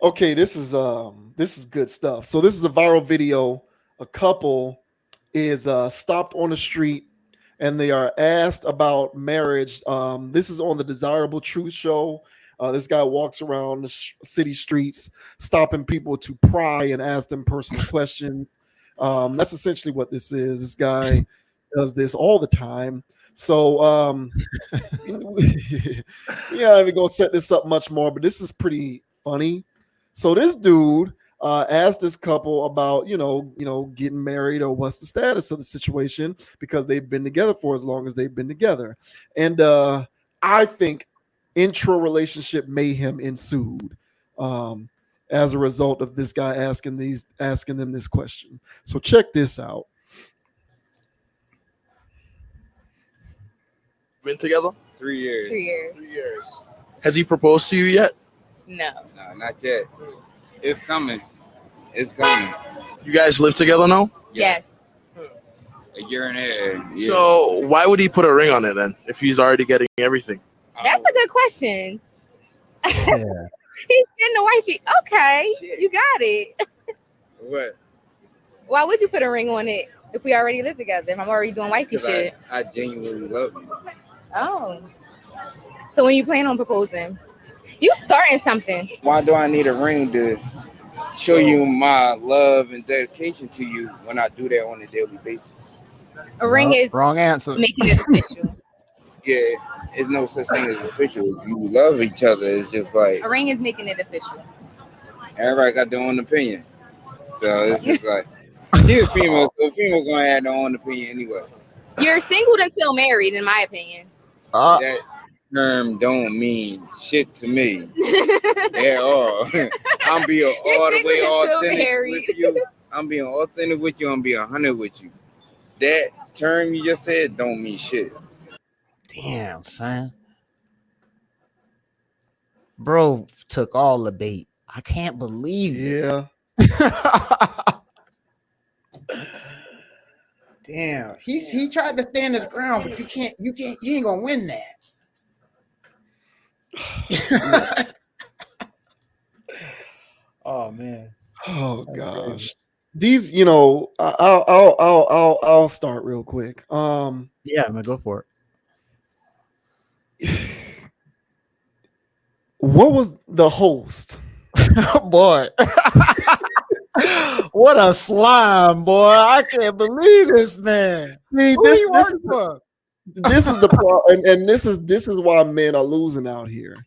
Okay, this is good stuff. So this is a viral video. A couple is stopped on the street and they are asked about marriage. This is on the Desirable Truth show. This guy walks around the city streets, stopping people to pry and ask them personal questions. That's essentially what this is. This guy does this all the time. So yeah, I'm even gonna set this up much more, but this is pretty funny. So this dude asked this couple about getting married or what's the status of the situation because they've been together for as long as they've been together, and I think intro relationship mayhem ensued as a result of this guy asking them this question. So check this out. Been together? 3 years. 3 years. 3 years. Has he proposed to you yet? No. No, not yet. It's coming. It's coming. You guys live together now? Yes. A year and a half. Yeah. So why would he put a ring on it then if he's already getting everything? That's a good question. Yeah. He's getting the wifey. Okay, you got it. What? Why would you put a ring on it if we already live together? If I'm already doing wifey shit. I genuinely love you. Oh. So when you plan on proposing, you starting something. Why do I need a ring to show you my love and dedication to you when I do that on a daily basis? A ring is Wrong answer. making it official. Yeah, there's no such thing as official. If you love each other, it's just like A ring is making it official. everybody got their own opinion. So it's just like she's a female, so a female gonna have their own opinion anyway. You're single until married, in my opinion. That term don't mean shit to me at all. I'm being all the way authentic with you. I'm being authentic with you. I'm being 100 with you. That term you just said don't mean shit. Damn, son. Bro took all the bait. I can't believe it. Yeah. Damn. He tried to stand his ground, but you ain't gonna win that. Oh man. Oh gosh. These, I'll start real quick. Yeah, I'm gonna go for it. What was the host? Boy. What a slime, boy. I can't believe this man. See, this is the problem, and this is why men are losing out here.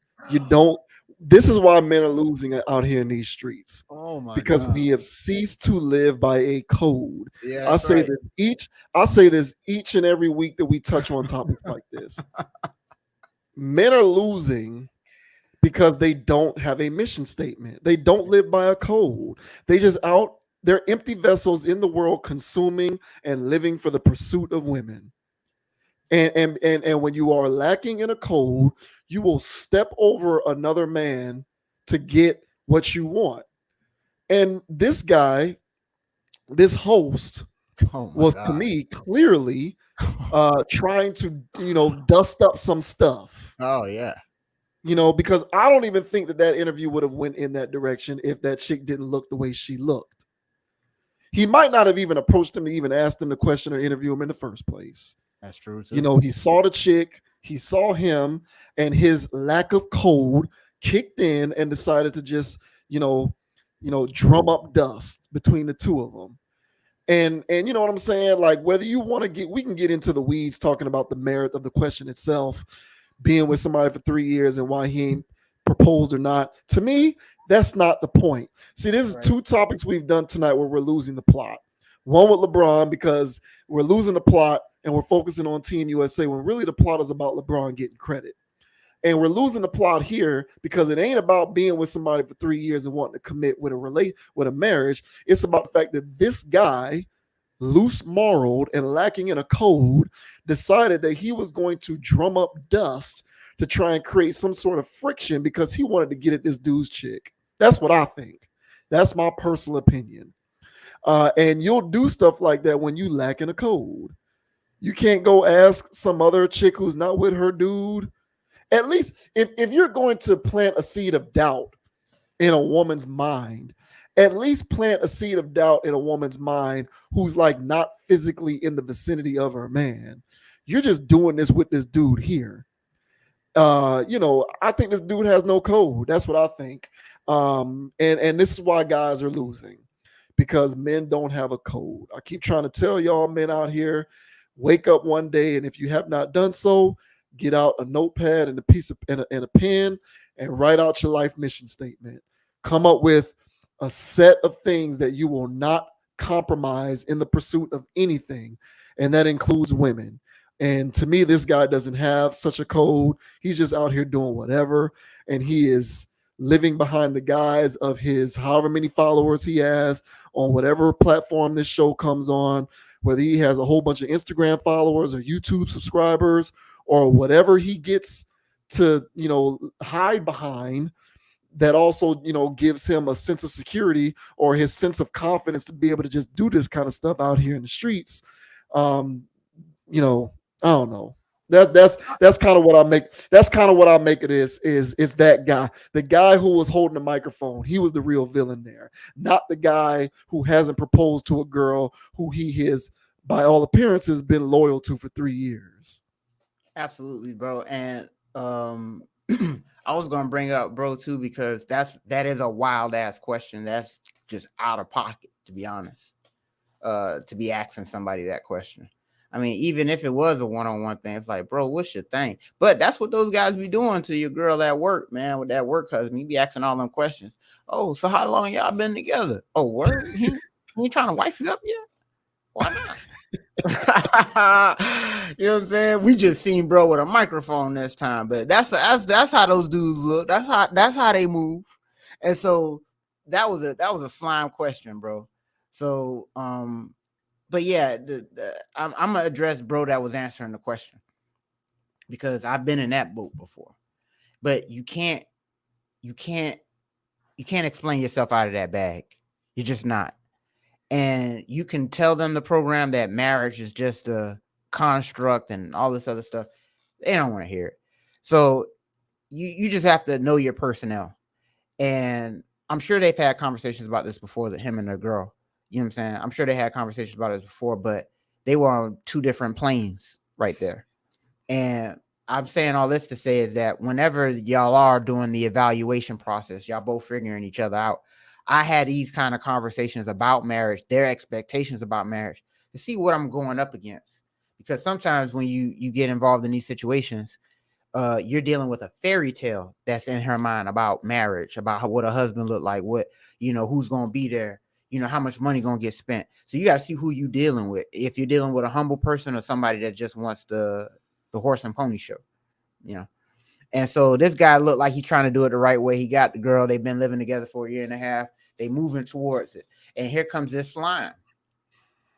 This is why men are losing out here in these streets. Oh my because God. we have ceased to live by a code. Yeah, I say this each and every week that we touch on topics like this. Men are losing because they don't have a mission statement. They don't live by a code. They're empty vessels in the world, consuming and living for the pursuit of women. And when you are lacking in a code, you will step over another man to get what you want. And this guy, this host, was God. to me clearly trying to dust up some stuff. Oh yeah. Because I don't even think that interview would have went in that direction if that chick didn't look the way she looked. He might not have even approached him to even ask him the question or interview him in the first place. That's true too. He saw the chick, he saw him, and his lack of code kicked in and decided to just, drum up dust between the two of them. And you know what I'm saying? Like, whether you want to we can get into the weeds talking about the merit of the question itself, being with somebody for 3 years and why he ain't proposed or not. To me, that's not the point. See, this is two topics we've done tonight where we're losing the plot. One with LeBron, because we're losing the plot and we're focusing on Team USA when really the plot is about LeBron getting credit. And we're losing the plot here because it ain't about being with somebody for 3 years and wanting to commit with a marriage. It's about the fact that this guy, loose moraled and lacking in a code, decided that he was going to drum up dust to try and create some sort of friction because he wanted to get at this dude's chick. That's what I think. That's my personal opinion. And you'll do stuff like that when you lack in a code. You can't go ask some other chick who's not with her dude. At least if you're going to plant a seed of doubt in a woman's mind. At least plant a seed of doubt in a woman's mind who's like not physically in the vicinity of her man. You're just doing this with this dude here. I think this dude has no code. That's what I think. And this is why guys are losing, because men don't have a code. I keep trying to tell y'all men out here, wake up one day, and if you have not done so, get out a notepad and a piece of and a pen and write out your life mission statement. Come up with a set of things that you will not compromise in the pursuit of anything, and that includes women. And to me, this guy doesn't have such a code. He's just out here doing whatever, and he is living behind the guise of his however many followers he has on whatever platform this show comes on, whether he has a whole bunch of Instagram followers or YouTube subscribers or whatever he gets to, hide behind, that also, gives him a sense of security or his sense of confidence to be able to just do this kind of stuff out here in the streets. Um, I don't know. That's kind of what I make. That's kind of what I make it is that guy, the guy who was holding the microphone. He was the real villain there, not the guy who hasn't proposed to a girl who he has, by all appearances, been loyal to for 3 years. Absolutely, bro. And I was gonna bring up bro too, because that is a wild ass question. That's just out of pocket, to be honest. To be asking somebody that question. I mean, even if it was a one-on-one thing, it's like, bro, what's your thing? But that's what those guys be doing to your girl at work, man, with that work husband. You be asking all them questions. Oh, so how long y'all been together? Oh, word? He ain't trying to wife you up yet? Why not? You know what I'm saying? We just seen bro with a microphone this time, but that's how those dudes look. That's how they move. And so that was a slime question, bro. So but yeah, I'm gonna address bro that was answering the question, because I've been in that boat before. But you can't explain yourself out of that bag. You're just not. And you can tell them the program that marriage is just a construct and all this other stuff. They don't want to hear it. So you just have to know your personnel. And I'm sure they've had conversations about this before, him and their girl. You know what I'm saying? I'm sure they had conversations about it before, but they were on two different planes right there. And I'm saying all this to say is that whenever y'all are doing the evaluation process, y'all both figuring each other out. I had these kind of conversations about marriage, their expectations about marriage, to see what I'm going up against. Because sometimes when you get involved in these situations, you're dealing with a fairy tale that's in her mind about marriage, about what a husband look like, what, who's going to be there, how much money going to get spent. So you got to see who you dealing with. If you're dealing with a humble person or somebody that just wants the horse and pony show, And so this guy looked like he's trying to do it the right way. He got the girl. They've been living together for a year and a half. They moving towards it. And here comes this slime.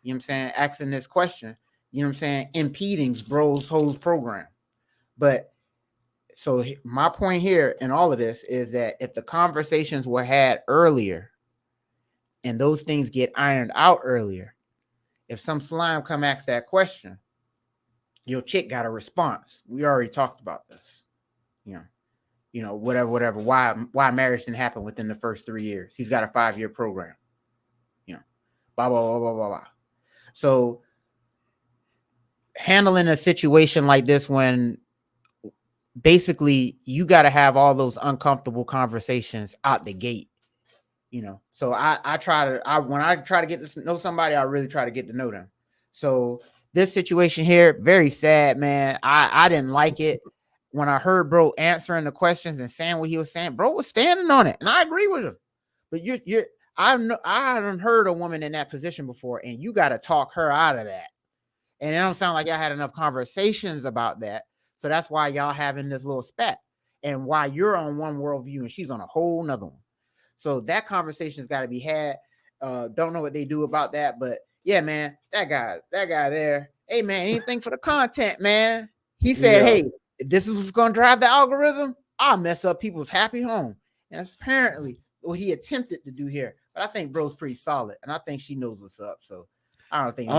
You know what I'm saying? Asking this question. You know what I'm saying? Impeding bro's whole program. But so my point here in all of this is that if the conversations were had earlier and those things get ironed out earlier, if some slime come ask that question, your chick got a response. We already talked about this. Whatever. Why marriage didn't happen within the first 3 years? He's got a 5-year program. Blah, blah, blah, blah, blah, blah. So handling a situation like this, when basically you got to have all those uncomfortable conversations out the gate. So when I try to get to know somebody, I really try to get to know them. So this situation here, very sad, man. I didn't like it. When I heard bro answering the questions and saying what he was saying, bro was standing on it, and I agree with him. But I haven't heard a woman in that position before, and you got to talk her out of that. And it don't sound like y'all had enough conversations about that, so that's why y'all having this little spat, and why you're on one worldview and she's on a whole nother one. So that conversation's got to be had. Don't know what they do about that, but yeah, man, that guy there. Hey, man, anything for the content, man. He said, hey, if this is what's going to drive the algorithm, I'll mess up people's happy home. And that's apparently what he attempted to do here. But I think bro's pretty solid, and I think she knows what's up. So I don't think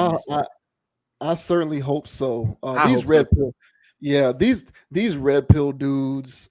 I certainly hope so. These red pill, these red pill dudes,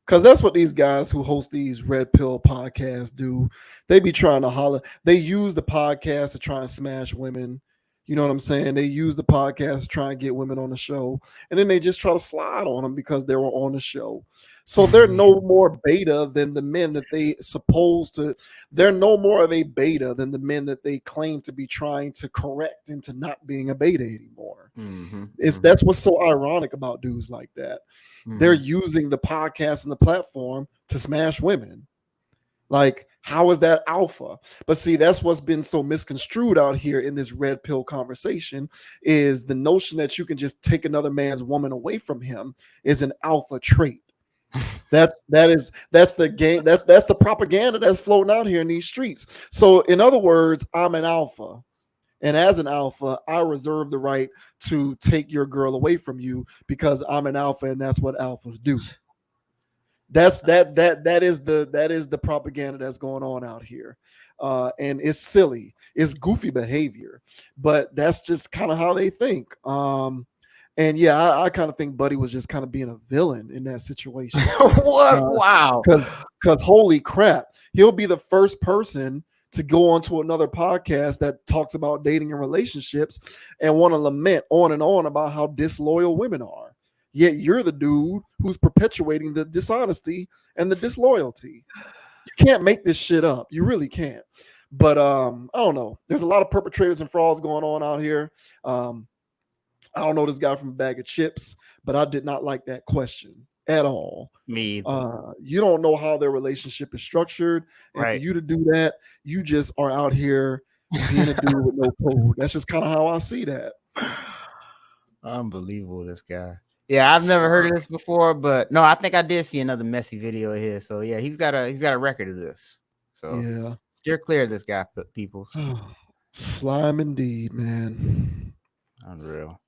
Because that's what these guys who host these red pill podcasts do. They be trying to holler. They use the podcast to try and smash women. You know what I'm saying? They use the podcast to try and get women on the show. And then they just try to slide on them because they were on the show. So they're no more beta than the men that they supposed to. They're no more of a beta than the men that they claim to be trying to correct into not being a beta anymore. That's what's so ironic about dudes like that. They're using the podcast and the platform to smash women. Like, how is that alpha? But see, that's what's been so misconstrued out here in this red pill conversation is the notion that you can just take another man's woman away from him is an alpha trait. That's the game. That's the propaganda that's floating out here in these streets. So in other words, I'm an alpha. And as an alpha, I reserve the right to take your girl away from you because I'm an alpha and that's what alphas do. That is the propaganda that's going on out here. And it's silly. It's goofy behavior, but that's just kind of how they think. And yeah, I kind of think Buddy was just kind of being a villain in that situation. What? Wow. Because holy crap, he'll be the first person to go onto another podcast that talks about dating and relationships and want to lament on and on about how disloyal women are. Yet you're the dude who's perpetuating the dishonesty and the disloyalty. You can't make this shit up. You really can't. But I don't know. There's a lot of perpetrators and frauds going on out here. I don't know this guy from a bag of chips, but I did not like that question at all. Me either. You don't know how their relationship is structured. And Right. for you to do that, you just are out here being a dude with no code. That's just kind of how I see that. Unbelievable, this guy. Yeah, I've never heard of this before, but no, I think I did see another messy video of his. So yeah, he's got a record of this. So Yeah. steer clear of this guy, people. Slime indeed, man. Unreal.